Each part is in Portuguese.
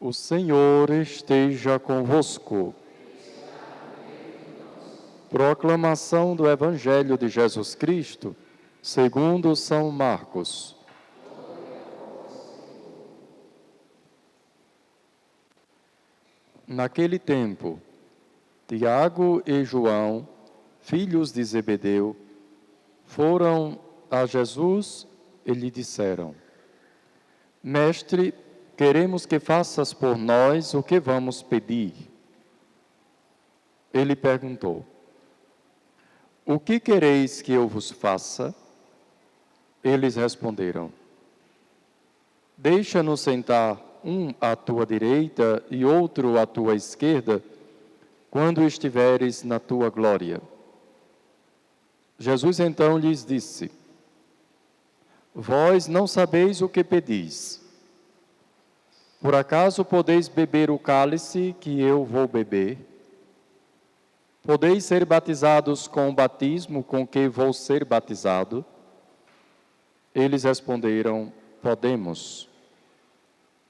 O Senhor esteja convosco. Proclamação do Evangelho de Jesus Cristo, segundo São Marcos. Naquele tempo, Tiago e João, filhos de Zebedeu, foram a Jesus e lhe disseram: Mestre, queremos que faças por nós o que vamos pedir. Ele perguntou: O que quereis que eu vos faça? Eles responderam: Deixa-nos sentar um à tua direita e outro à tua esquerda, quando estiveres na tua glória. Jesus então lhes disse: Vós não sabeis o que pedis. Por acaso podeis beber o cálice que eu vou beber? Podeis ser batizados com o batismo com que vou ser batizado? Eles responderam: Podemos.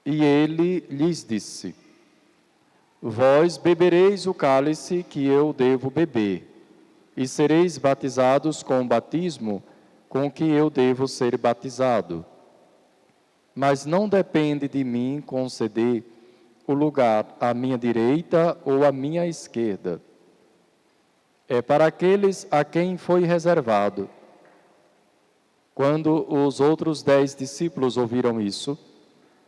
E ele lhes disse: Vós bebereis o cálice que eu devo beber, e sereis batizados com o batismo com que eu devo ser batizado. Mas não depende de mim conceder o lugar à minha direita ou à minha esquerda. É para aqueles a quem foi reservado. Quando os outros 10 discípulos ouviram isso,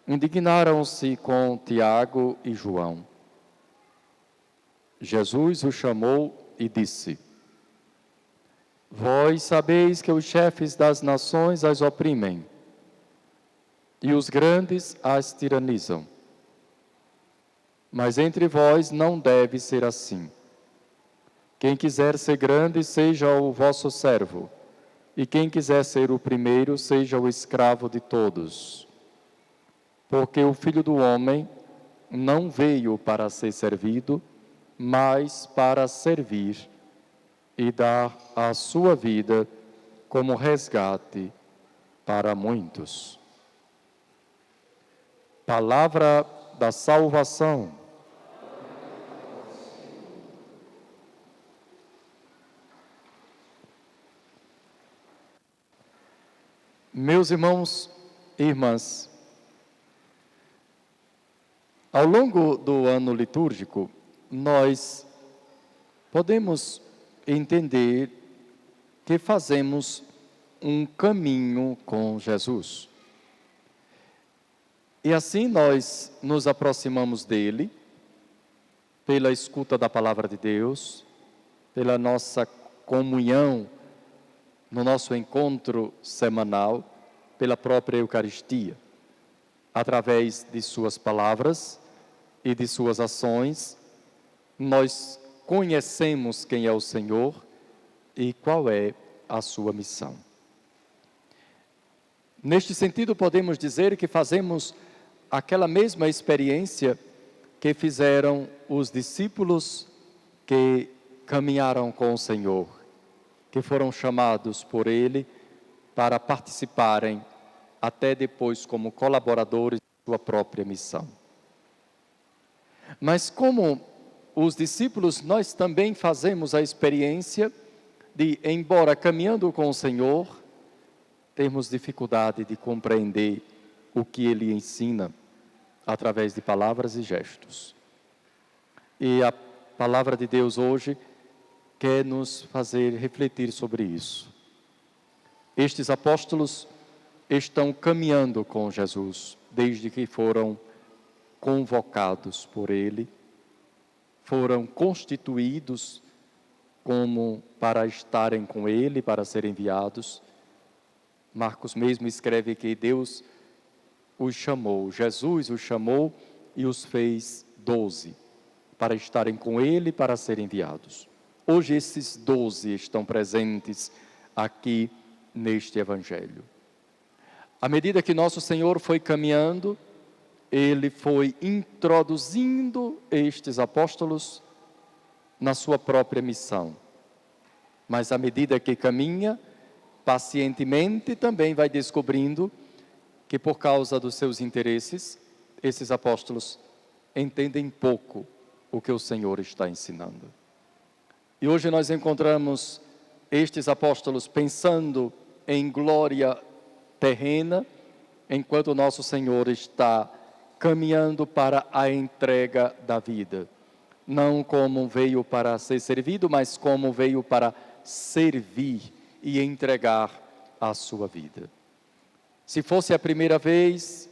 indignaram-se com Tiago e João. Jesus os chamou e disse: Vós sabeis que os chefes das nações as oprimem, e os grandes as tiranizam. Mas entre vós não deve ser assim. Quem quiser ser grande, seja o vosso servo, e quem quiser ser o primeiro, seja o escravo de todos. Porque o Filho do Homem não veio para ser servido, mas para servir e dar a sua vida como resgate para muitos. Palavra da salvação. Meus irmãos e irmãs, ao longo do ano litúrgico, nós podemos entender que fazemos um caminho com Jesus. E assim nós nos aproximamos dele, pela escuta da palavra de Deus, pela nossa comunhão, no nosso encontro semanal, pela própria Eucaristia, através de suas palavras e de suas ações, nós conhecemos quem é o Senhor e qual é a sua missão. Neste sentido, podemos dizer que fazemos aquela mesma experiência que fizeram os discípulos que caminharam com o Senhor, que foram chamados por Ele para participarem, até depois como colaboradores de sua própria missão. Mas como os discípulos, nós também fazemos a experiência de, embora caminhando com o Senhor, temos dificuldade de compreender o que Ele ensina através de palavras e gestos. E a palavra de Deus hoje quer nos fazer refletir sobre isso. Estes apóstolos estão caminhando com Jesus desde que foram convocados por Ele, foram constituídos como para estarem com Ele, para serem enviados. Marcos mesmo escreve que Deus os chamou, Jesus os chamou e os fez 12, para estarem com Ele, para serem enviados. Hoje esses 12 estão presentes aqui neste Evangelho. À medida que nosso Senhor foi caminhando, Ele foi introduzindo estes apóstolos na sua própria missão. Mas à medida que caminha, pacientemente também vai descobrindo que por causa dos seus interesses, esses apóstolos entendem pouco o que o Senhor está ensinando. E hoje nós encontramos estes apóstolos pensando em glória terrena, enquanto o nosso Senhor está caminhando para a entrega da vida. Não como veio para ser servido, mas como veio para servir e entregar a sua vida. Se fosse a primeira vez,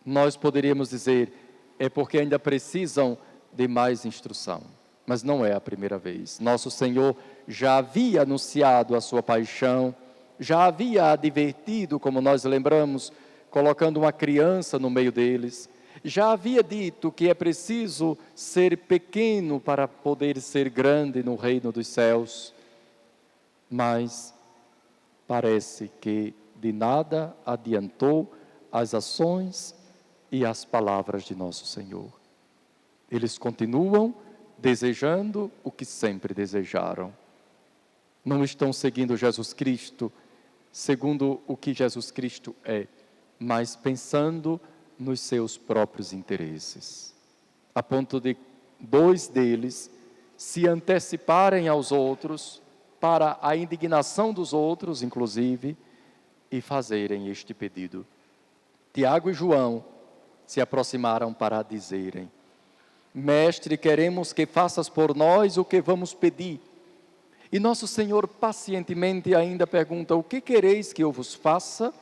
nós poderíamos dizer, é porque ainda precisam de mais instrução. Mas não é a primeira vez. Nosso Senhor já havia anunciado a sua paixão, já havia advertido, como nós lembramos, colocando uma criança no meio deles. Já havia dito que é preciso ser pequeno para poder ser grande no reino dos céus. Mas parece que de nada adiantou as ações e as palavras de nosso Senhor. Eles continuam desejando o que sempre desejaram. Não estão seguindo Jesus Cristo, segundo o que Jesus Cristo é, mas pensando nos seus próprios interesses. A ponto de 2 deles se anteciparem aos outros, para a indignação dos outros, inclusive, e fazerem este pedido. Tiago e João se aproximaram para dizerem: Mestre, queremos que faças por nós o que vamos pedir. E nosso Senhor pacientemente ainda pergunta: o que quereis que eu vos faça?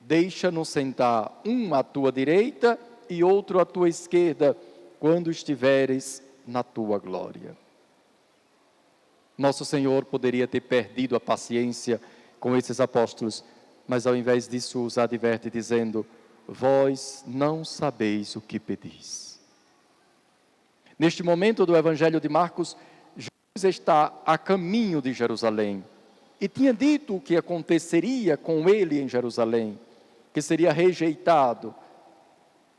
Deixa-nos sentar um à tua direita e outro à tua esquerda, quando estiveres na tua glória. Nosso Senhor poderia ter perdido a paciência com esses apóstolos, mas ao invés disso os adverte dizendo: vós não sabeis o que pedis. Neste momento do Evangelho de Marcos, Jesus está a caminho de Jerusalém e tinha dito o que aconteceria com ele em Jerusalém, que seria rejeitado,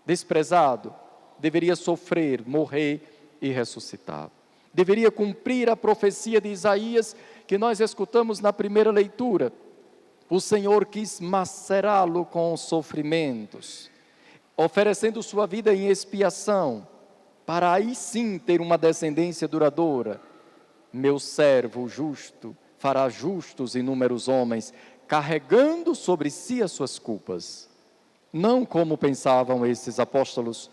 desprezado, deveria sofrer, morrer e ressuscitar. Deveria cumprir a profecia de Isaías que nós escutamos na primeira leitura. O Senhor quis macerá-lo com sofrimentos, oferecendo sua vida em expiação, para aí sim ter uma descendência duradoura. Meu servo justo fará justos inúmeros homens, carregando sobre si as suas culpas. Não como pensavam esses apóstolos,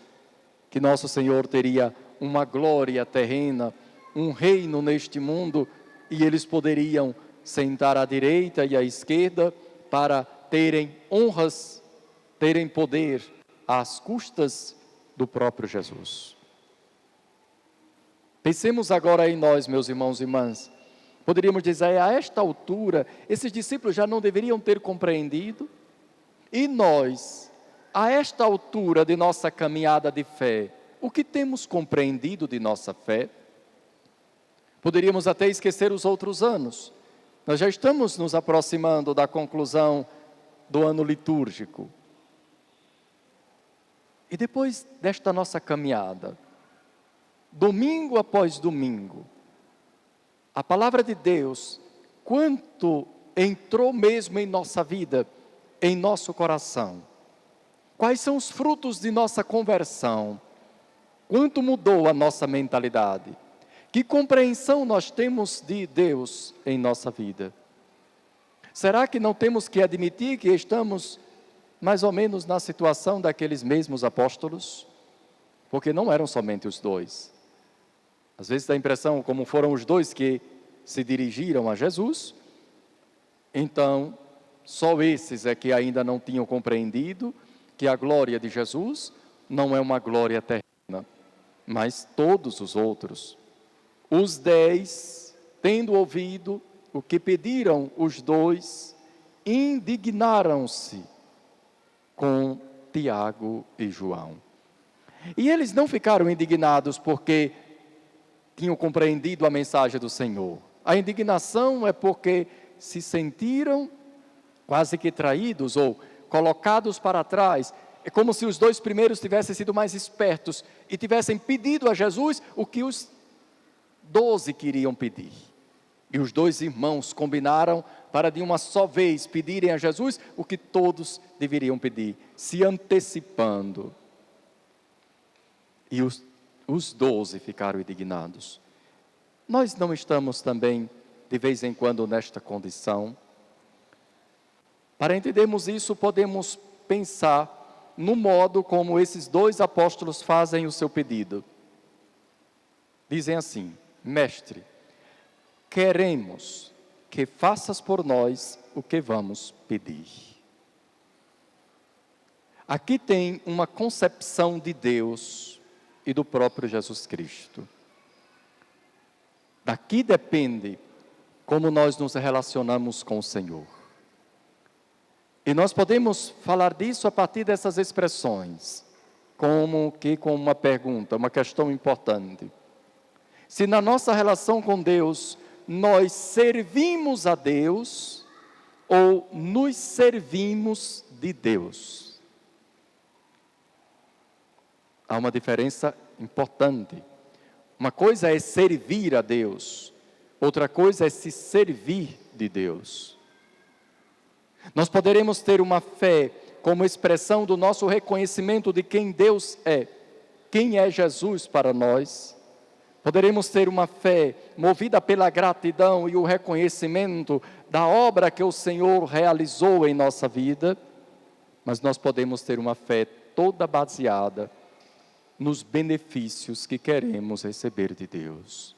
que nosso Senhor teria uma glória terrena, um reino neste mundo, e eles poderiam sentar à direita e à esquerda para terem honras, terem poder às custas do próprio Jesus. Pensemos agora em nós, meus irmãos e irmãs. Poderíamos dizer, a esta altura, esses discípulos já não deveriam ter compreendido? E nós, a esta altura de nossa caminhada de fé, o que temos compreendido de nossa fé? Poderíamos até esquecer os outros anos. Nós já estamos nos aproximando da conclusão do ano litúrgico. E depois desta nossa caminhada, domingo após domingo, a palavra de Deus, quanto entrou mesmo em nossa vida, em nosso coração? Quais são os frutos de nossa conversão? Quanto mudou a nossa mentalidade? Que compreensão nós temos de Deus em nossa vida? Será que não temos que admitir que estamos mais ou menos na situação daqueles mesmos apóstolos? Porque não eram somente os 2. Às vezes dá a impressão como foram os 2 que se dirigiram a Jesus, então só esses é que ainda não tinham compreendido que a glória de Jesus não é uma glória terrena, mas todos os outros. Os 10, tendo ouvido o que pediram os 2, indignaram-se com Tiago e João. E eles não ficaram indignados porque tinham compreendido a mensagem do Senhor. A indignação é porque se sentiram quase que traídos ou colocados para trás. É como se os 2 primeiros tivessem sido mais espertos e tivessem pedido a Jesus o que os 12 queriam pedir. E os 2 irmãos combinaram para de uma só vez pedirem a Jesus o que todos deveriam pedir, se antecipando. E os 12 ficaram indignados. Nós não estamos também, de vez em quando, nesta condição? Para entendermos isso, podemos pensar no modo como esses 2 apóstolos fazem o seu pedido. Dizem assim: Mestre, queremos que faças por nós o que vamos pedir. Aqui tem uma concepção de Deus e do próprio Jesus Cristo. Daqui depende como nós nos relacionamos com o Senhor. E nós podemos falar disso a partir dessas expressões, como que com uma pergunta, uma questão importante. Se na nossa relação com Deus, nós servimos a Deus ou nos servimos de Deus? Há uma diferença importante. Uma coisa é servir a Deus, outra coisa é se servir de Deus. Nós poderemos ter uma fé como expressão do nosso reconhecimento de quem Deus é, quem é Jesus para nós. Poderemos ter uma fé movida pela gratidão e o reconhecimento da obra que o Senhor realizou em nossa vida, mas nós podemos ter uma fé toda baseada nos benefícios que queremos receber de Deus.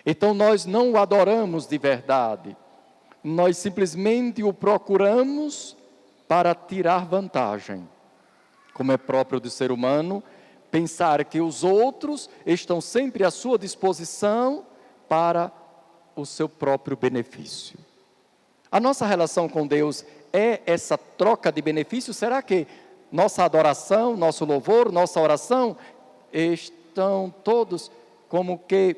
Então nós não o adoramos de verdade, nós simplesmente o procuramos para tirar vantagem. Como é próprio do ser humano, pensar que os outros estão sempre à sua disposição para o seu próprio benefício. A nossa relação com Deus é essa troca de benefícios? Será que nossa adoração, nosso louvor, nossa oração estão todos como que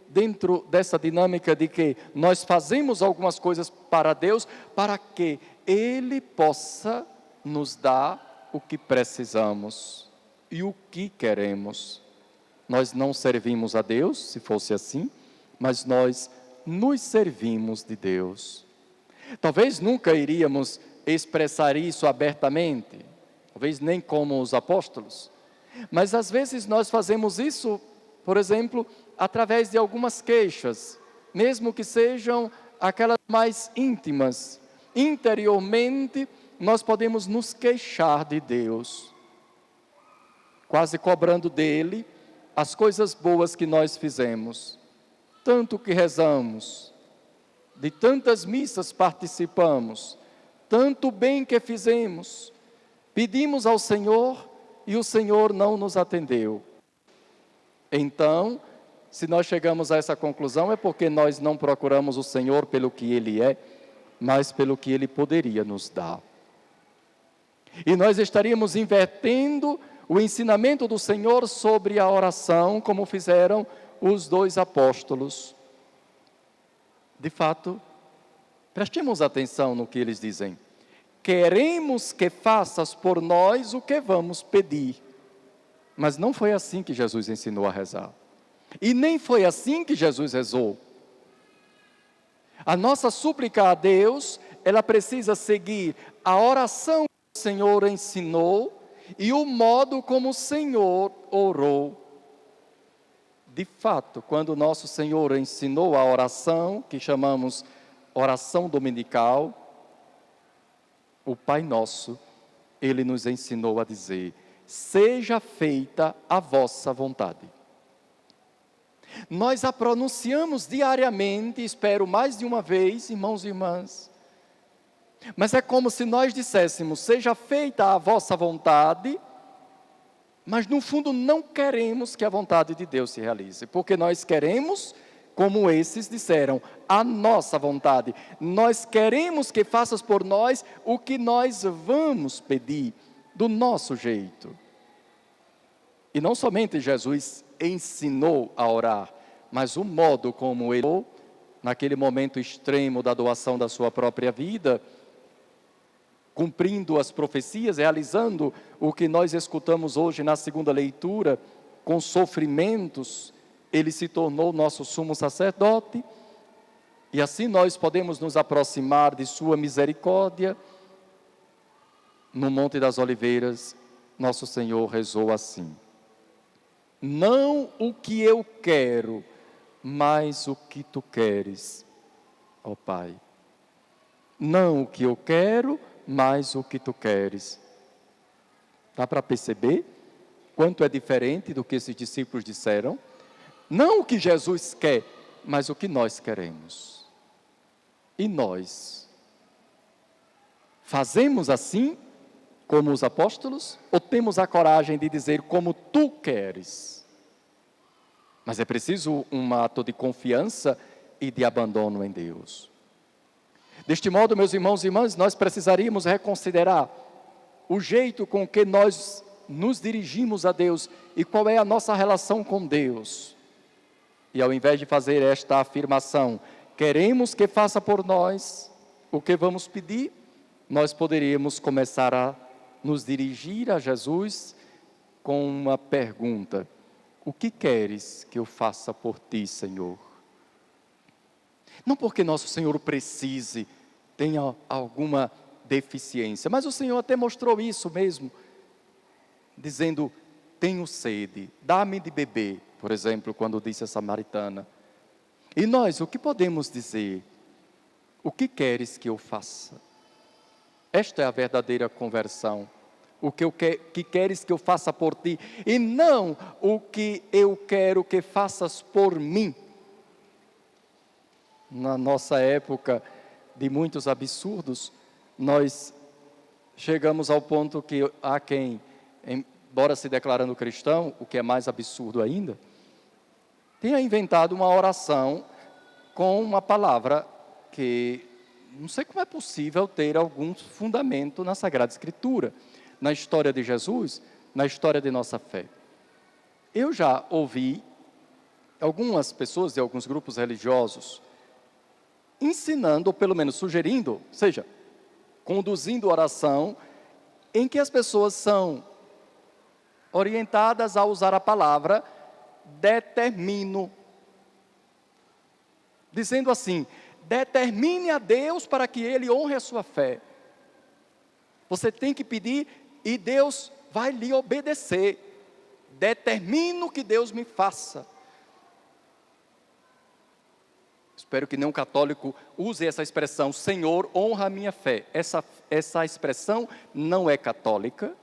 dentro dessa dinâmica de que nós fazemos algumas coisas para Deus, para que Ele possa nos dar o que precisamos e o que queremos? Nós não servimos a Deus, se fosse assim, mas nós nos servimos de Deus. Talvez nunca iríamos expressar isso abertamente, talvez nem como os apóstolos, mas às vezes nós fazemos isso, por exemplo, através de algumas queixas, mesmo que sejam aquelas mais íntimas. Interiormente, nós podemos nos queixar de Deus, quase cobrando dele as coisas boas que nós fizemos, tanto que rezamos, de tantas missas participamos, tanto bem que fizemos, pedimos ao Senhor e o Senhor não nos atendeu. Então, se nós chegamos a essa conclusão, é porque nós não procuramos o Senhor pelo que Ele é, mas pelo que Ele poderia nos dar. E nós estaríamos invertendo o ensinamento do Senhor sobre a oração, como fizeram os 2 apóstolos. De fato, prestemos atenção no que eles dizem. Queremos que faças por nós o que vamos pedir. Mas não foi assim que Jesus ensinou a rezar. E nem foi assim que Jesus rezou. A nossa súplica a Deus, ela precisa seguir a oração que o Senhor ensinou e o modo como o Senhor orou. De fato, quando o nosso Senhor ensinou a oração, que chamamos oração dominical, o Pai Nosso, Ele nos ensinou a dizer: seja feita a vossa vontade. Nós a pronunciamos diariamente, espero mais de uma vez, irmãos e irmãs. Mas é como se nós disséssemos: seja feita a vossa vontade, mas no fundo não queremos que a vontade de Deus se realize, porque nós queremos, como esses disseram, a nossa vontade. Nós queremos que faças por nós o que nós vamos pedir, do nosso jeito. E não somente Jesus ensinou a orar, mas o modo como ele orou, naquele momento extremo da doação da sua própria vida, cumprindo as profecias, realizando o que nós escutamos hoje na segunda leitura, com sofrimentos, ele se tornou nosso sumo sacerdote, e assim nós podemos nos aproximar de sua misericórdia. No Monte das Oliveiras, nosso Senhor rezou assim: Não o que eu quero, mas o que tu queres, ó Pai. Não o que eu quero, mas o que tu queres. Dá para perceber quanto é diferente do que esses discípulos disseram? Não o que Jesus quer, mas o que nós queremos. E nós fazemos assim, como os apóstolos, ou temos a coragem de dizer como tu queres? Mas é preciso um ato de confiança e de abandono em Deus. Deste modo, meus irmãos e irmãs, nós precisaríamos reconsiderar o jeito com que nós nos dirigimos a Deus e qual é a nossa relação com Deus. E ao invés de fazer esta afirmação, queremos que faça por nós o que vamos pedir, nós poderíamos começar a nos dirigir a Jesus com uma pergunta: o que queres que eu faça por ti, Senhor? Não porque nosso Senhor precise, tenha alguma deficiência, mas o Senhor até mostrou isso mesmo, dizendo: tenho sede, dá-me de beber, por exemplo, quando disse a samaritana. E nós, o que podemos dizer? O que queres que eu faça? Esta é a verdadeira conversão. O que queres que eu faça por ti, e não o que eu quero que faças por mim. Na nossa época de muitos absurdos, nós chegamos ao ponto que há quem, embora se declarando cristão, o que é mais absurdo ainda, tenha inventado uma oração com uma palavra que não sei como é possível ter algum fundamento na Sagrada Escritura, na história de Jesus, na história de nossa fé. Eu já ouvi algumas pessoas de alguns grupos religiosos ensinando, ou pelo menos sugerindo, ou seja, conduzindo oração, em que as pessoas são orientadas a usar a palavra determino, dizendo assim: determine a Deus para que Ele honre a sua fé. Você tem que pedir e Deus vai lhe obedecer. Determino que Deus me faça. Espero que nenhum católico use essa expressão: Senhor, honra a minha fé. Essa expressão não é católica,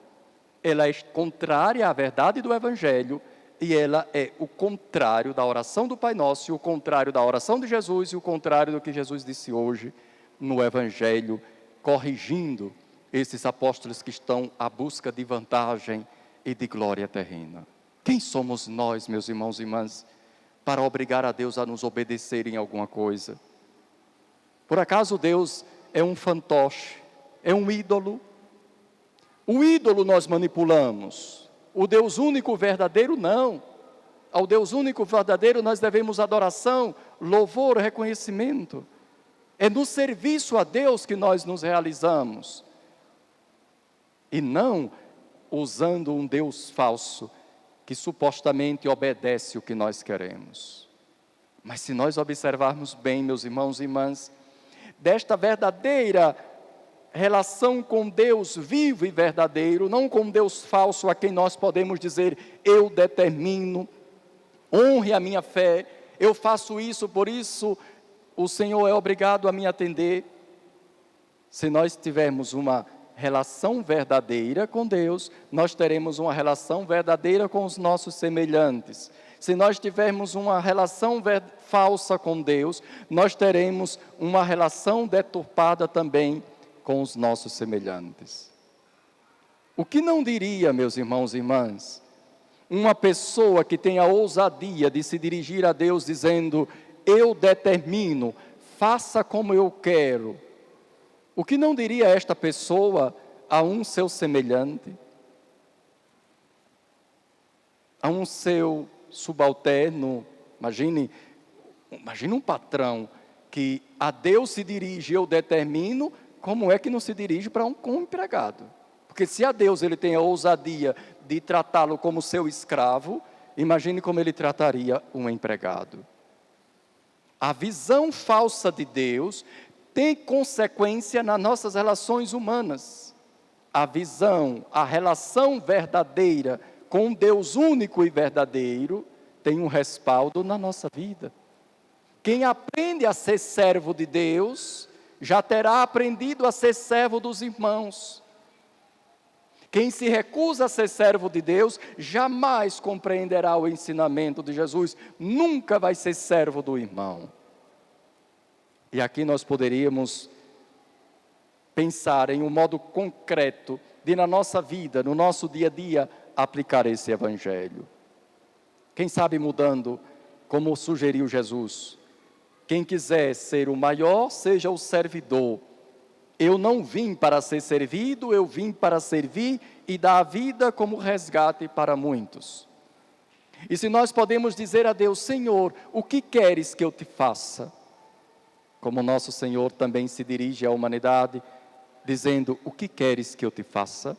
ela é contrária à verdade do Evangelho, e ela é o contrário da oração do Pai Nosso, e o contrário da oração de Jesus, e o contrário do que Jesus disse hoje no Evangelho, corrigindo esses apóstolos que estão à busca de vantagem e de glória terrena. Quem somos nós, meus irmãos e irmãs, para obrigar a Deus a nos obedecer em alguma coisa? Por acaso Deus é um fantoche, é um ídolo? O ídolo nós manipulamos, o Deus único verdadeiro não. Ao Deus único verdadeiro nós devemos adoração, louvor, reconhecimento. É no serviço a Deus que nós nos realizamos, e não usando um Deus falso, que supostamente obedece o que nós queremos. Mas se nós observarmos bem, meus irmãos e irmãs, desta verdadeira relação com Deus vivo e verdadeiro, não com Deus falso a quem nós podemos dizer: eu determino, honre a minha fé, eu faço isso, por isso o Senhor é obrigado a me atender. Se nós tivermos uma relação verdadeira com Deus, nós teremos uma relação verdadeira com os nossos semelhantes. Se nós tivermos uma relação falsa com Deus, nós teremos uma relação deturpada também com os nossos semelhantes. O que não diria, meus irmãos e irmãs, uma pessoa que tem a ousadia de se dirigir a Deus dizendo: eu determino, faça como eu quero? O que não diria esta pessoa a um seu semelhante, a um seu subalterno? Imagine um patrão que a Deus se dirige: eu determino. Como é que não se dirige para um empregado? Porque se a Deus ele tem a ousadia de tratá-lo como seu escravo, imagine como ele trataria um empregado. A visão falsa de Deus tem consequência nas nossas relações humanas. A visão, a relação verdadeira com Deus único e verdadeiro, tem um respaldo na nossa vida. Quem aprende a ser servo de Deus, já terá aprendido a ser servo dos irmãos. Quem se recusa a ser servo de Deus, jamais compreenderá o ensinamento de Jesus, nunca vai ser servo do irmão. E aqui nós poderíamos pensar em um modo concreto de, na nossa vida, no nosso dia a dia, aplicar esse evangelho. Quem sabe mudando, como sugeriu Jesus, quem quiser ser o maior, seja o servidor. Eu não vim para ser servido, eu vim para servir e dar a vida como resgate para muitos. E se nós podemos dizer a Deus: Senhor, o que queres que eu te faça? Como nosso Senhor também se dirige à humanidade, dizendo: o que queres que eu te faça?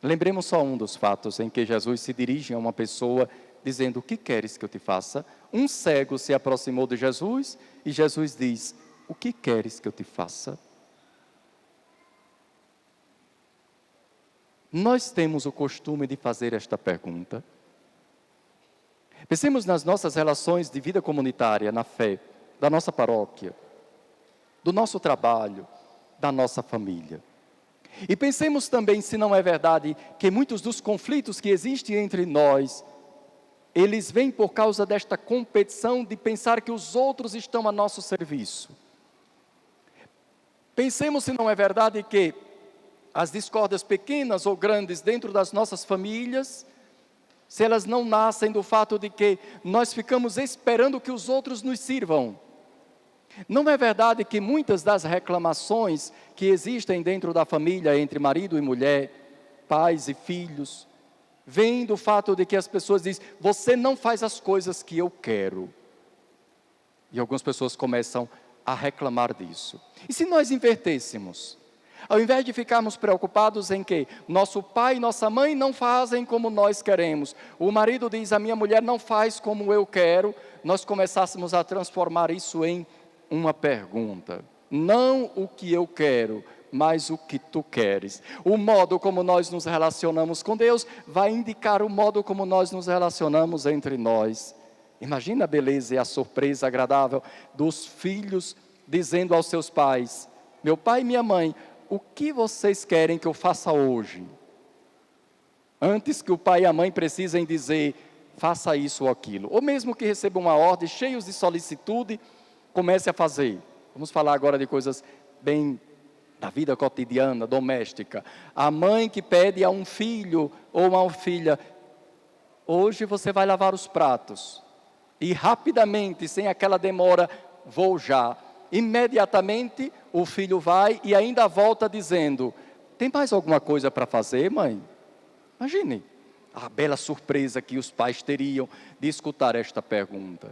Lembremos só um dos fatos em que Jesus se dirige a uma pessoa, dizendo: o que queres que eu te faça? Um cego se aproximou de Jesus e Jesus diz: o que queres que eu te faça? Nós temos o costume de fazer esta pergunta. Pensemos nas nossas relações de vida comunitária, na fé, da nossa paróquia, do nosso trabalho, da nossa família. E pensemos também se não é verdade que muitos dos conflitos que existem entre nós, eles vêm por causa desta competição de pensar que os outros estão a nosso serviço. Pensemos se não é verdade que as discórdias pequenas ou grandes dentro das nossas famílias, se elas não nascem do fato de que nós ficamos esperando que os outros nos sirvam. Não é verdade que muitas das reclamações que existem dentro da família entre marido e mulher, pais e filhos, vêm do fato de que as pessoas dizem: você não faz as coisas que eu quero. E algumas pessoas começam a reclamar disso. E se nós invertêssemos? Ao invés de ficarmos preocupados em que nosso pai e nossa mãe não fazem como nós queremos, o marido diz: a minha mulher não faz como eu quero, nós começássemos a transformar isso em uma pergunta. Não o que eu quero, mas o que tu queres. O modo como nós nos relacionamos com Deus vai indicar o modo como nós nos relacionamos entre nós. Imagina a beleza e a surpresa agradável dos filhos dizendo aos seus pais: meu pai e minha mãe, o que vocês querem que eu faça hoje? Antes que o pai e a mãe precisem dizer: faça isso ou aquilo. Ou mesmo que recebam uma ordem, cheios de solicitude, comece a fazer. Vamos falar agora de coisas bem da vida cotidiana, doméstica. A mãe que pede a um filho ou a uma filha: hoje você vai lavar os pratos. E rapidamente, sem aquela demora, vou já. Imediatamente o filho vai e ainda volta dizendo: tem mais alguma coisa para fazer, mãe? Imagine a bela surpresa que os pais teriam de escutar esta pergunta.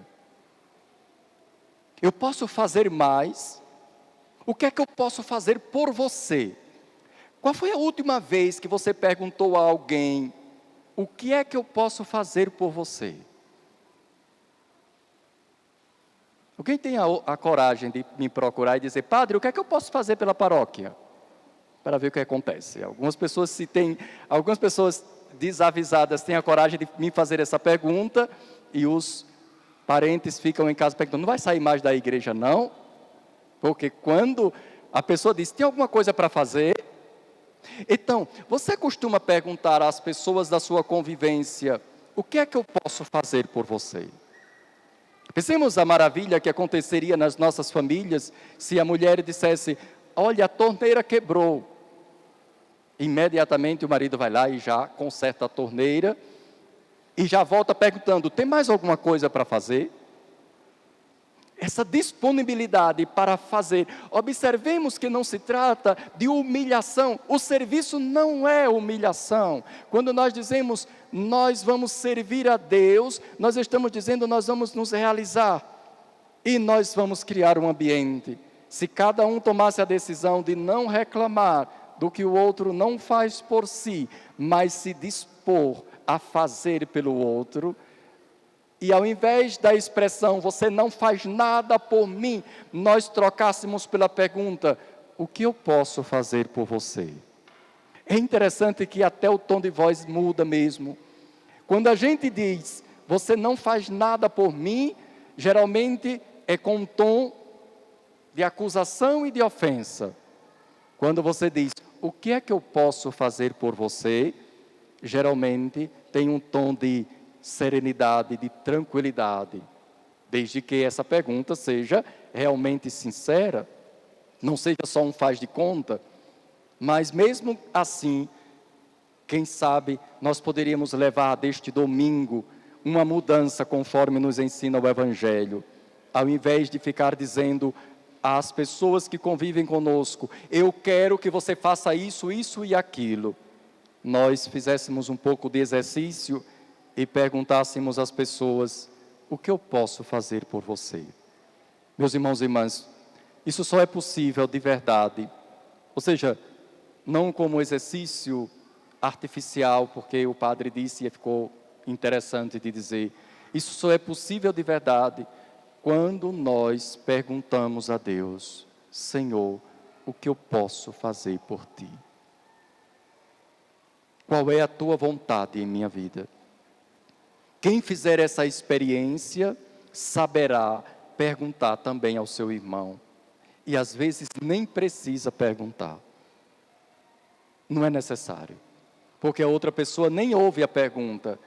Eu posso fazer mais? O que é que eu posso fazer por você? Qual foi a última vez que você perguntou a alguém: o que é que eu posso fazer por você? Alguém tem a coragem de me procurar e dizer: padre, o que é que eu posso fazer pela paróquia? Para ver o que acontece. Algumas pessoas desavisadas têm a coragem de me fazer essa pergunta, e os parentes ficam em casa perguntando: não vai sair mais da igreja não? Porque quando a pessoa diz: tem alguma coisa para fazer? Então, você costuma perguntar às pessoas da sua convivência: o que é que eu posso fazer por você? Pensemos a maravilha que aconteceria nas nossas famílias se a mulher dissesse: olha, a torneira quebrou. Imediatamente o marido vai lá e já conserta a torneira e já volta perguntando: tem mais alguma coisa para fazer? Essa disponibilidade para fazer. Observemos que não se trata de humilhação. O serviço não é humilhação. Quando nós dizemos: nós vamos servir a Deus, nós estamos dizendo: nós vamos nos realizar. E nós vamos criar um ambiente. Se cada um tomasse a decisão de não reclamar do que o outro não faz por si, mas se dispor a fazer pelo outro, e ao invés da expressão: você não faz nada por mim, nós trocássemos pela pergunta: o que eu posso fazer por você? É interessante que até o tom de voz muda mesmo. Quando a gente diz, você não faz nada por mim, geralmente é com um tom de acusação e de ofensa. Quando você diz, o que é que eu posso fazer por você? Geralmente tem um tom de serenidade, de tranquilidade. Desde que essa pergunta seja realmente sincera, não seja só um faz de conta, mas mesmo assim, quem sabe nós poderíamos levar deste domingo uma mudança conforme nos ensina o Evangelho. Ao invés de ficar dizendo às pessoas que convivem conosco, eu quero que você faça isso, isso e aquilo, nós fizéssemos um pouco de exercício e perguntássemos às pessoas, o que eu posso fazer por você? Meus irmãos e irmãs, isso só é possível de verdade, ou seja, não como exercício artificial, porque o padre disse e ficou interessante de dizer, isso só é possível de verdade quando nós perguntamos a Deus, Senhor, o que eu posso fazer por Ti? Qual é a Tua vontade em minha vida? Quem fizer essa experiência saberá perguntar também ao seu irmão. E às vezes nem precisa perguntar. Não é necessário. Porque a outra pessoa nem ouve a pergunta.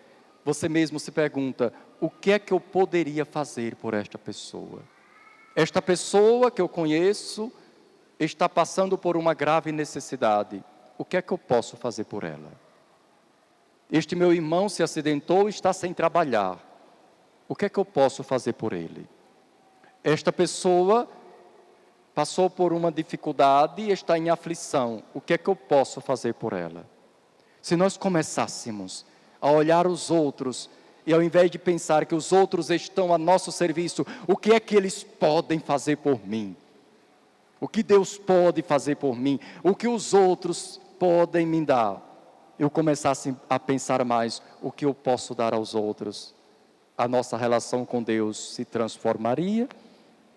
Você mesmo se pergunta, o que é que eu poderia fazer por esta pessoa? Esta pessoa que eu conheço está passando por uma grave necessidade. O que é que eu posso fazer por ela? Este meu irmão se acidentou e está sem trabalhar. O que é que eu posso fazer por ele? Esta pessoa passou por uma dificuldade e está em aflição. O que é que eu posso fazer por ela? Se nós começássemos a olhar os outros e ao invés de pensar que os outros estão a nosso serviço, o que é que eles podem fazer por mim? O que Deus pode fazer por mim? O que os outros podem me dar? Eu começasse a pensar mais o que eu posso dar aos outros. A nossa relação com Deus se transformaria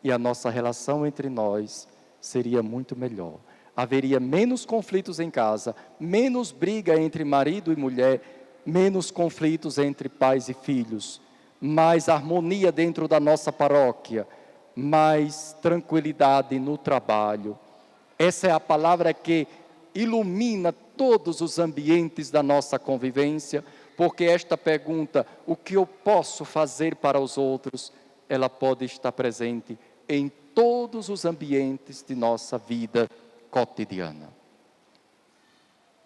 e a nossa relação entre nós seria muito melhor. Haveria menos conflitos em casa, menos briga entre marido e mulher, menos conflitos entre pais e filhos, mais harmonia dentro da nossa paróquia, mais tranquilidade no trabalho. Essa é a palavra que ilumina todos os ambientes da nossa convivência, porque esta pergunta, o que eu posso fazer para os outros, ela pode estar presente em todos os ambientes de nossa vida cotidiana.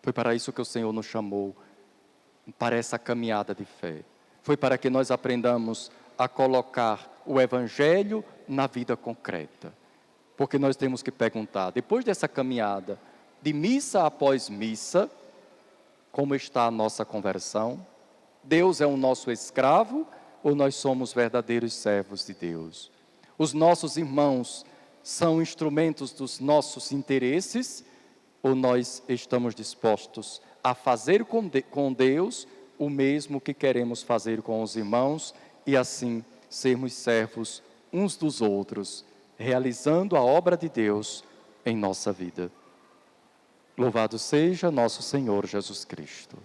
Foi para isso que o Senhor nos chamou, para essa caminhada de fé. Foi para que nós aprendamos a colocar o Evangelho na vida concreta. Porque nós temos que perguntar, depois dessa caminhada, de missa após missa, como está a nossa conversão? Deus é o nosso escravo ou nós somos verdadeiros servos de Deus? Os nossos irmãos são instrumentos dos nossos interesses ou nós estamos dispostos a fazer com Deus o mesmo que queremos fazer com os irmãos e assim sermos servos uns dos outros, realizando a obra de Deus em nossa vida. Louvado seja nosso Senhor Jesus Cristo.